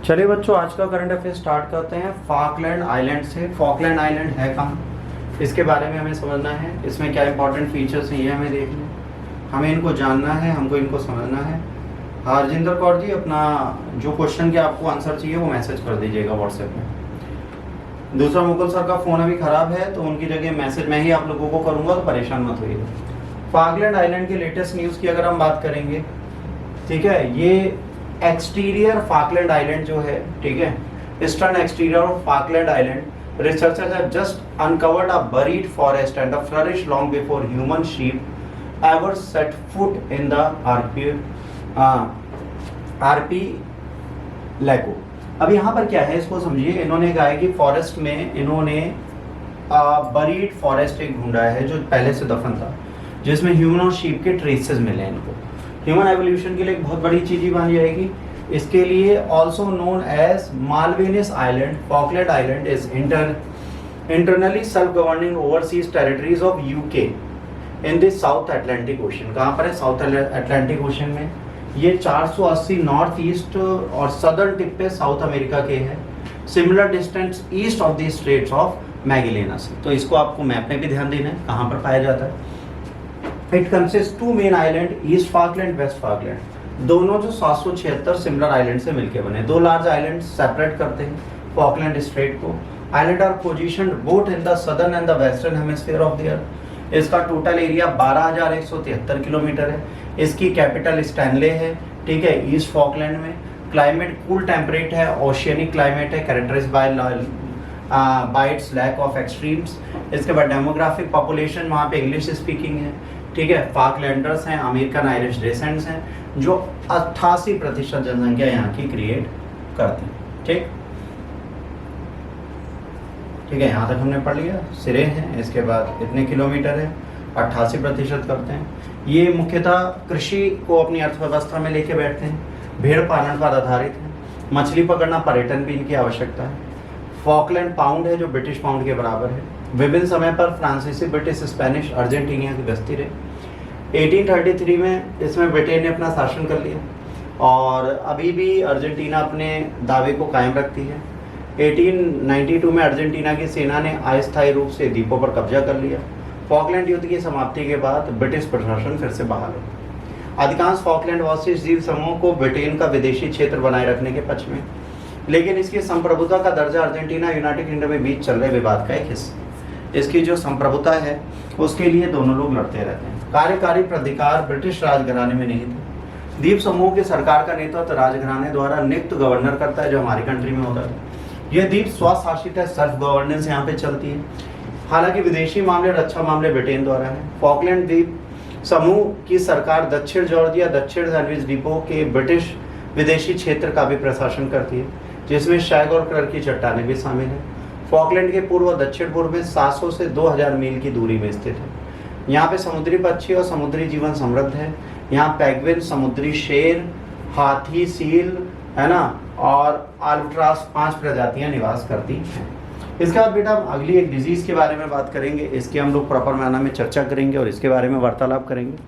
चलिए बच्चों, आज का करंट अफेयर स्टार्ट करते हैं फॉकलैंड आइलैंड से। फॉकलैंड आइलैंड है कहाँ, इसके बारे में हमें समझना है। इसमें क्या इंपॉर्टेंट फीचर्स हैं ये हमें देखना है, हमें इनको जानना है, हमको इनको समझना है। हरजिंदर कौर जी, अपना जो क्वेश्चन के आपको आंसर चाहिए वो मैसेज कर दीजिएगा व्हाट्सएप में। दूसरा, मुकुल सर का फ़ोन अभी ख़राब है तो उनकी जगह मैसेज मैं ही आप लोगों को करूँगा, तो परेशान मत होइएगा। फॉकलैंड आइलैंड के लेटेस्ट न्यूज़ की अगर हम बात करेंगे, ठीक है, ये एक्सटीरियर फॉकलैंड आइलैंड जो है, ठीक है, eastern exterior of Falkland island, researchers have just uncovered a buried forest and a flourish long before human sheep ever set foot in the archipelago. अब यहाँ पर क्या है इसको समझिए। इन्होंने कहा है कि फॉरेस्ट में इन्होंने बरीड फॉरेस्ट एक ढूंढा है जो पहले से दफन था, जिसमें ह्यूमन और शीप के ट्रेसेस मिले हैं इनको। ह्यूमन एवोल्यूशन के लिए एक बहुत बड़ी चीज ही बन जाएगी। इसके लिए also known as Malvinas island, Falkland island is internally self governing overseas territories of UK in the South Atlantic Ocean. कहाँ पर है? साउथ अटलांटिक ओशन में। ये 480 नॉर्थ ईस्ट और सदर्न टिप पे साउथ अमेरिका के हैं। Similar distance east of the Straits of Magellan's. तो इसको आपको मैप में भी ध्यान देना है कहाँ पर पाया जाता है। It consist to main island, east Falkland, waste Falkland. दोनों जो 776 सिमिलर आइलैंड से मिलकर बने। दो लार्ज आइलैंड सेपरेट करते हैं फॉकलैंड स्ट्रेट को। Island are positioned both in the southern and the western hemisphere of the earth. इसका टोटल एरिया 12,173 किलोमीटर है। इसकी कैपिटल स्टैनले है, ठीक है, ईस्ट फॉकलैंड में। क्लाइमेट कूल टेम्परेट है, ओशियनिक क्लाइमेट है, characterised by its lack of extremes. इसके बाद डेमोग्राफिक पॉपुलेशन वहाँ पे इंग्लिश स्पीकिंग है, ठीक है। फॉकलैंडर्स हैं, अमेरिकन आयरिश डेसेंट्स हैं, जो 88% जनसंख्या यहाँ की क्रिएट करते हैं, ठीक है। यहाँ तक हमने पढ़ लिया। सिरे हैं, इसके बाद इतने किलोमीटर है, 88% करते हैं। ये मुख्यतः कृषि को अपनी अर्थव्यवस्था में लेके बैठते हैं, भेड़ पालन पर आधारित है, मछली पकड़ना, पर्यटन भी इनकी आवश्यकता है। फॉकलैंड पाउंड है जो ब्रिटिश पाउंड के बराबर है। विभिन्न समय पर फ्रांसीसी, ब्रिटिश, स्पेनिश, अर्जेंटीनिया की बस्ती रहे। 1833 में इसमें ब्रिटेन ने अपना शासन कर लिया और अभी भी अर्जेंटीना अपने दावे को कायम रखती है। 1892 में अर्जेंटीना की सेना ने अस्थायी रूप से द्वीपों पर कब्जा कर लिया। फॉकलैंड युद्ध की समाप्ति के बाद ब्रिटिश प्रशासन फिर से बहाल हो। अधिकांश फॉकलैंडवासी द्वीप समूह को ब्रिटेन का विदेशी क्षेत्र बनाए रखने के पक्ष में, लेकिन इसकी संप्रभुता का दर्जा अर्जेंटीना यूनाइटेड किंगडम के बीच चल रहे विवाद का एक हिस्सा। इसकी जो संप्रभुता है उसके लिए दोनों लोग लड़ते रहते हैं। कार्यकारी प्राधिकार ब्रिटिश राजघराने में नहीं थे। द्वीप समूह की सरकार का नेतृत्व राजघराने द्वारा नियुक्त गवर्नर करता है, जो हमारी कंट्री में होता है। यह द्वीप स्वशासित है, सेल्फ गवर्नेंस यहाँ पे चलती है। हालांकि विदेशी मामले, रक्षा मामले ब्रिटेन द्वारा है। फॉकलैंड द्वीप समूह की सरकार दक्षिण जॉर्जिया, दक्षिण सैंडविच द्वीपों के ब्रिटिश विदेशी क्षेत्र का भी प्रशासन करती है, जिसमें शैग और क्लर्क की चट्टानें भी शामिल है। फॉकलैंड के पूर्व और दक्षिण पूर्व में 700 से 2000 मील की दूरी में स्थित है। यहाँ पे समुद्री पक्षी और समुद्री जीवन समृद्ध है। यहाँ पेंगुइन, समुद्री शेर, हाथी, सील, है ना, और अल्बाट्रॉस 5 प्रजातियां निवास करती हैं। इसके बाद बेटा हम अगली एक डिजीज के बारे में बात करेंगे। इसके हम लोग प्रॉपर मायने में चर्चा करेंगे और इसके बारे में वार्तालाप करेंगे।